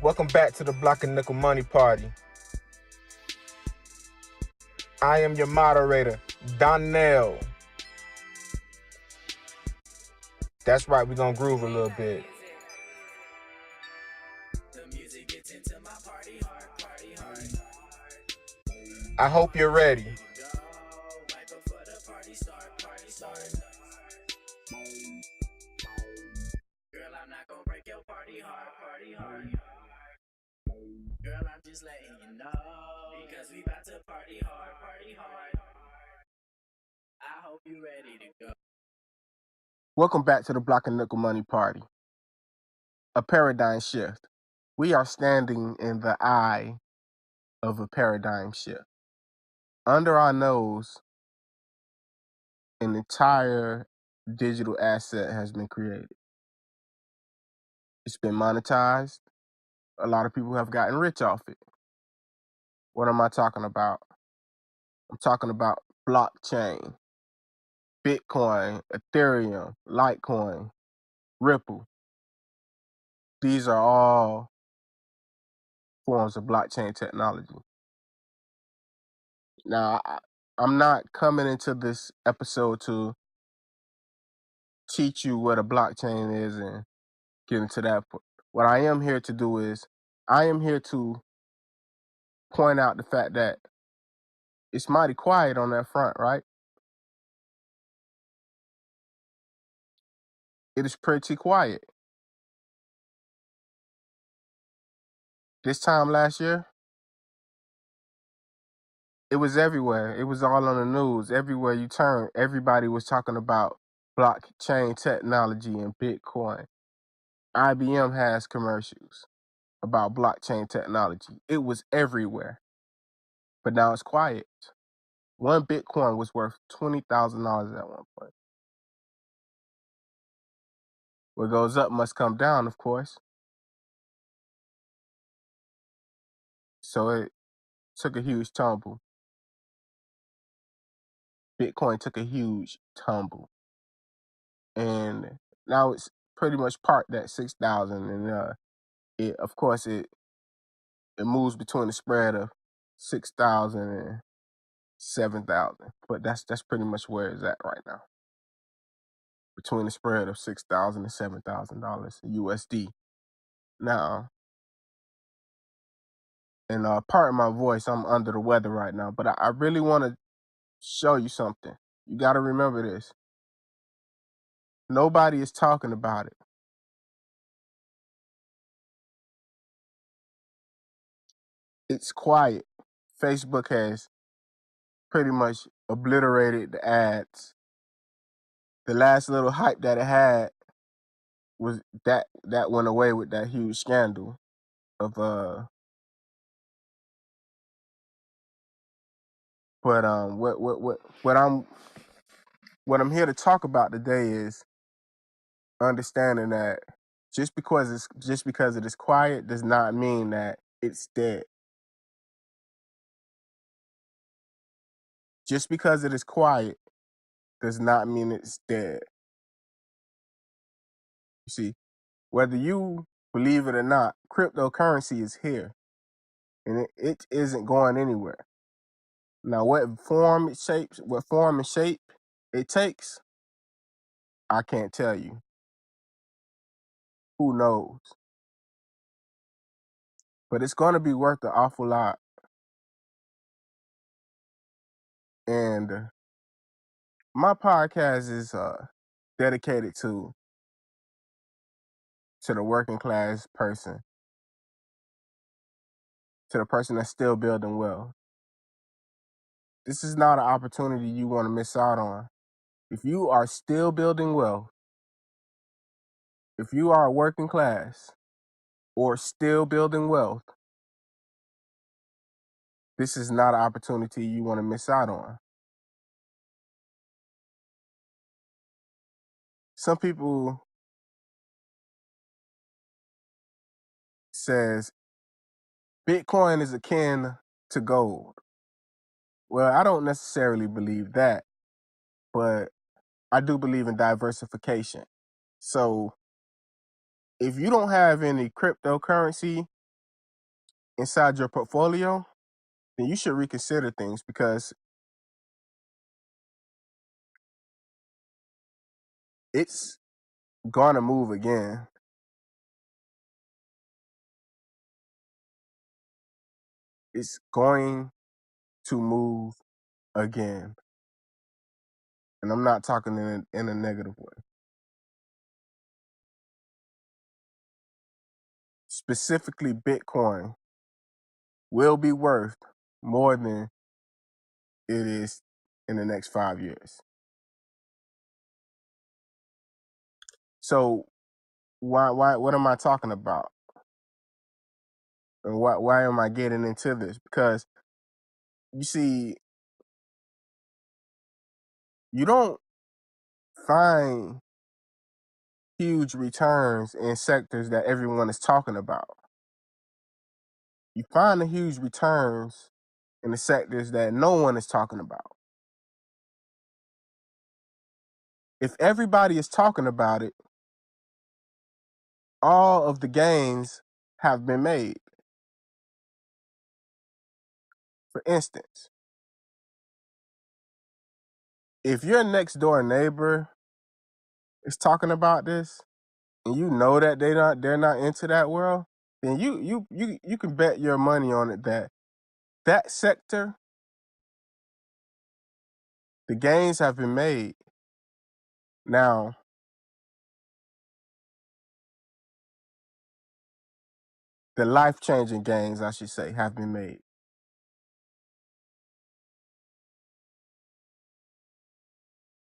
Welcome back to the Block and Nickel Money Party. I am your moderator, Donnell. That's right, we're gonna groove a little bit. I hope you're ready. Girl, I'm not gonna break your party hard. Girl, I'm just letting you know, because we about to party hard. I hope you're ready to go. Welcome back to the Block and Nickel Money Party. A paradigm shift. We are standing in the eye of a paradigm shift. Under our nose, an entire digital asset has been created. It's been monetized. A lot of people have gotten rich off it. What am I talking about? I'm talking about blockchain, Bitcoin, Ethereum, Litecoin, Ripple. These are all forms of blockchain technology. Now, I'm not coming into this episode to teach you what a blockchain is and get into that. What I am here to do is I am here to point out the fact that it's mighty quiet on that front, right? It is pretty quiet. This time last year, it was everywhere. It was all on the news. Everywhere you turn, everybody was talking about blockchain technology and Bitcoin. IBM has commercials about blockchain technology. It was everywhere. But now it's quiet. One Bitcoin was worth $20,000 at one point. What goes up must come down, of course. So it took a huge tumble. Bitcoin took a huge tumble. And now it's pretty much parked at 6,000. And it, of course, it moves between the spread of 6,000 and 7,000. But that's pretty much where it's at right now. Between the spread of $6,000 and $7,000 USD. Now, and pardon my voice, I'm under the weather right now, but I really want to show you something. You got to remember this. Nobody is talking about it. It's quiet. Facebook has pretty much obliterated the ads. The last little hype that it had was that went away with that huge scandal of but what I'm here to talk about today is understanding that just because it is quiet does not mean that it's dead. Just because it is quiet does not mean it's dead. You see, whether you believe it or not, cryptocurrency is here and it isn't going anywhere. Now, what form and shape it takes, I can't tell you. Who knows? But it's going to be worth an awful lot. And my podcast is dedicated to the working class person, to the person that's still building wealth. This is not an opportunity you want to miss out on. If you are still building wealth, if you are working class or still building wealth, this is not an opportunity you want to miss out on. Some people says Bitcoin is akin to gold. Well, I don't necessarily believe that, but I do believe in diversification. So if you don't have any cryptocurrency, inside your portfolio, then you should reconsider things because it's gonna move again. It's going to move again. And I'm not talking in a negative way. Specifically, Bitcoin will be worth more than it is in the next 5 years. So what am I talking about? And why am I getting into this? Because you see, you don't find huge returns in sectors that everyone is talking about. You find the huge returns in the sectors that no one is talking about. If everybody is talking about it, all of the gains have been made. For instance, if your next door neighbor is talking about this and you know that they're not into that world, then you can bet your money on it that that sector, the gains have been made. Now, the life-changing gains, I should say, have been made.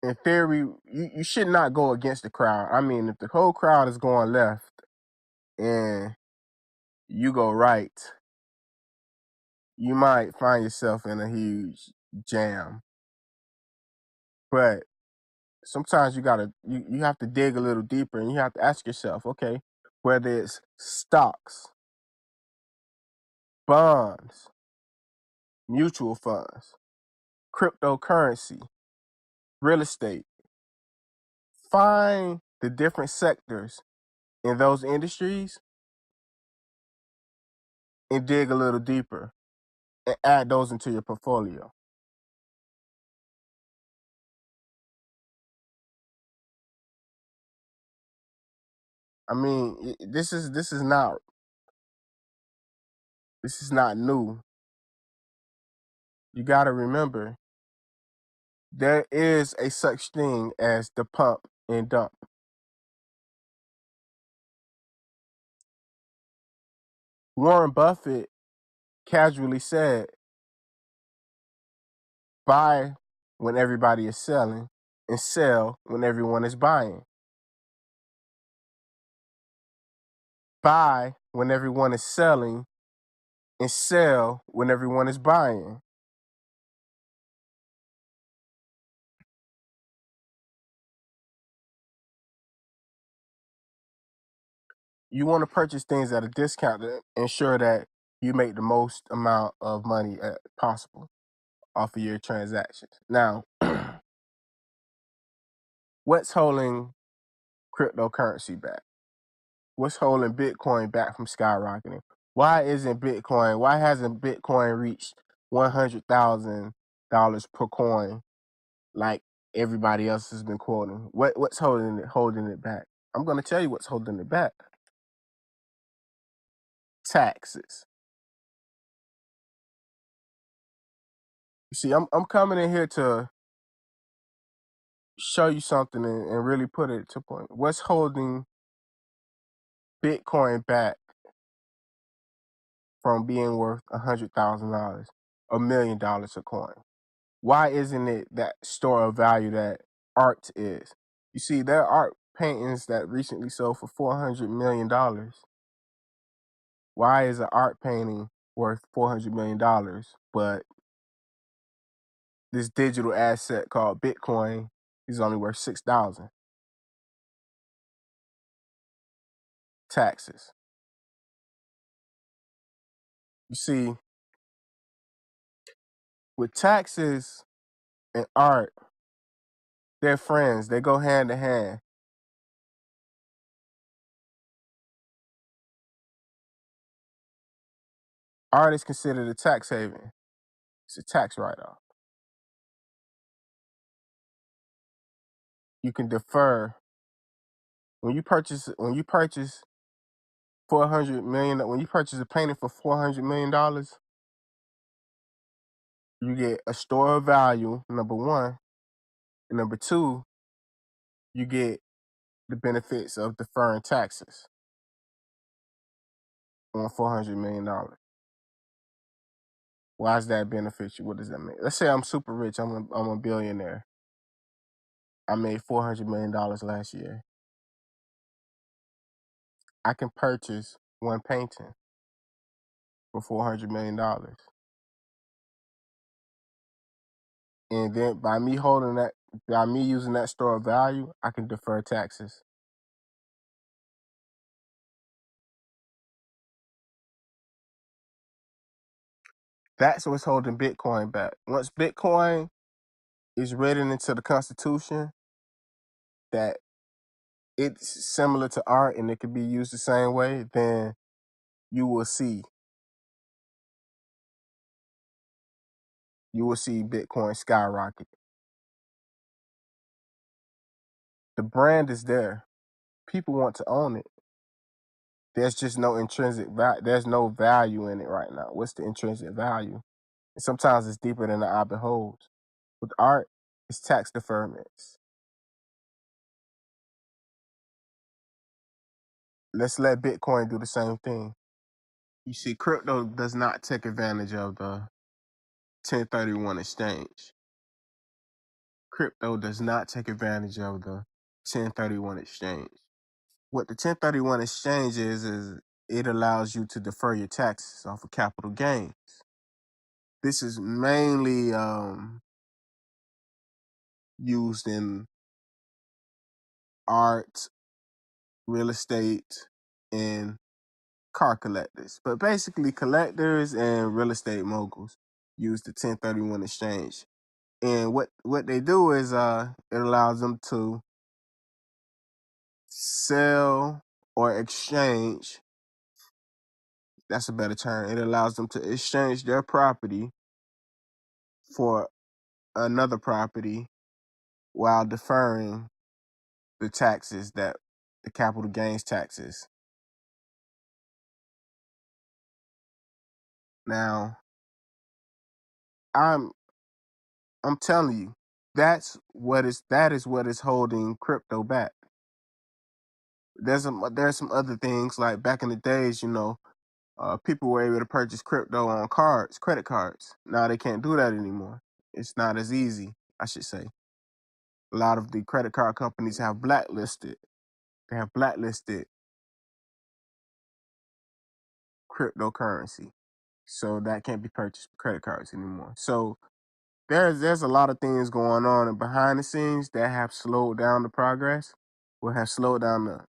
In theory, you should not go against the crowd. I mean, if the whole crowd is going left and you go right, you might find yourself in a huge jam. But sometimes you have to dig a little deeper and you have to ask yourself, okay, whether it's stocks, bonds, mutual funds, cryptocurrency, real estate, find the different sectors in those industries and dig a little deeper and add those into your portfolio. I mean, this is not new. You got to remember there is a such thing as the pump and dump. Warren Buffett casually said, buy when everybody is selling and sell when everyone is buying. Buy when everyone is selling and sell when everyone is buying. You want to purchase things at a discount to ensure that you make the most amount of money possible off of your transactions. Now, what's holding cryptocurrency back? What's holding Bitcoin back from skyrocketing? Why hasn't Bitcoin reached $100,000 per coin like everybody else has been quoting? What's holding it back? I'm gonna tell you what's holding it back. Taxes. You see, I'm coming in here to show you something and really put it to point. What's holding Bitcoin back from being worth $100,000, $1 million a coin? Why isn't it that store of value that art is? You see, there are art paintings that recently sold for $400 million. Why is an art painting worth $400 million, but this digital asset called Bitcoin is only worth 6,000? Taxes. You see, with taxes and art, they're friends. They go hand in hand. Art is considered a tax haven. It's a tax write-off. You can defer when you purchase 400 million. When you purchase a painting for $400 million, you get a store of value. Number one, and number two, you get the benefits of deferring taxes on $400 million. Why does that benefit you? What does that mean? Let's say I'm super rich. I'm a billionaire. I made $400 million last year. I can purchase one painting for $400 million. And then by me using that store of value, I can defer taxes. That's what's holding Bitcoin back. Once Bitcoin is written into the Constitution that it's similar to art and it can be used the same way, then you will see Bitcoin skyrocket. The brand is there. People want to own it. There's just no intrinsic value. There's no value in it right now. What's the intrinsic value? And sometimes it's deeper than the eye beholds. With art, it's tax deferments. Let's let Bitcoin do the same thing. You see, crypto does not take advantage of the 1031 exchange. Crypto does not take advantage of the 1031 exchange. What the 1031 exchange is it allows you to defer your taxes off of capital gains. This is mainly used in art, real estate, and car collectors. But basically, collectors and real estate moguls use the 1031 exchange. And what they do is it allows them to sell or exchange. That's a better term. It allows them to exchange their property for another property while deferring the taxes, that the capital gains taxes. Now, I'm telling you, that is what is holding crypto back. There's some other things, like back in the days, people were able to purchase crypto on credit cards. Now they can't do that anymore. It's not as easy, I should say. A lot of the credit card companies have blacklisted. They have blacklisted cryptocurrency, so that can't be purchased with credit cards anymore. So there's a lot of things going on and behind the scenes that have slowed down the progress, or have slowed down the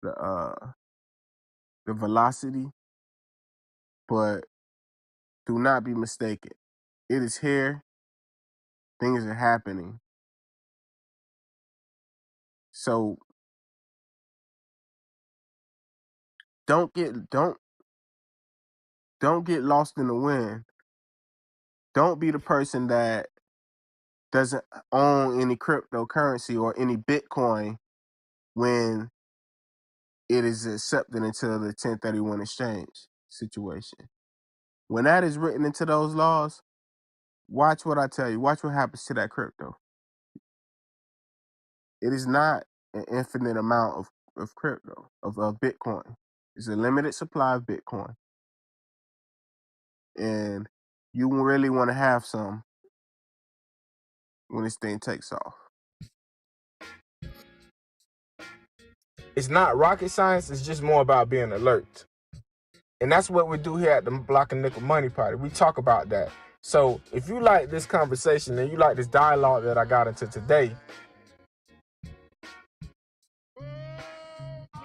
the velocity. But do not be mistaken. It is here. Things are happening. So don't get lost in the wind. Don't be the person that doesn't own any cryptocurrency or any Bitcoin when it is accepted into the 1031 exchange situation. When that is written into those laws, watch what I tell you. Watch what happens to that crypto. It is not an infinite amount of crypto, of Bitcoin. It's a limited supply of Bitcoin. And you really want to have some when this thing takes off. It's not rocket science. It's just more about being alert. And that's what we do here at the Block and Nickel Money Party. We talk about that. So if you like this conversation and you like this dialogue that I got into today,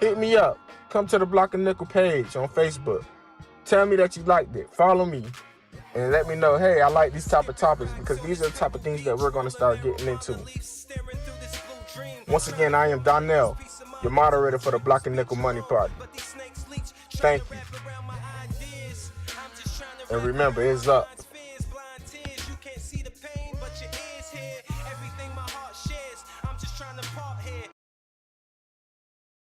hit me up. Come to the Block and Nickel page on Facebook. Tell me that you liked it. Follow me and let me know, hey, I like these type of topics, because these are the type of things that we're going to start getting into. Once again, I am Donnell, your moderator for the Block and Nickel Money Party. Thank you. And remember, it's up. You can't see the pain, but your ears hear everything my heart shares. I'm just trying to part here.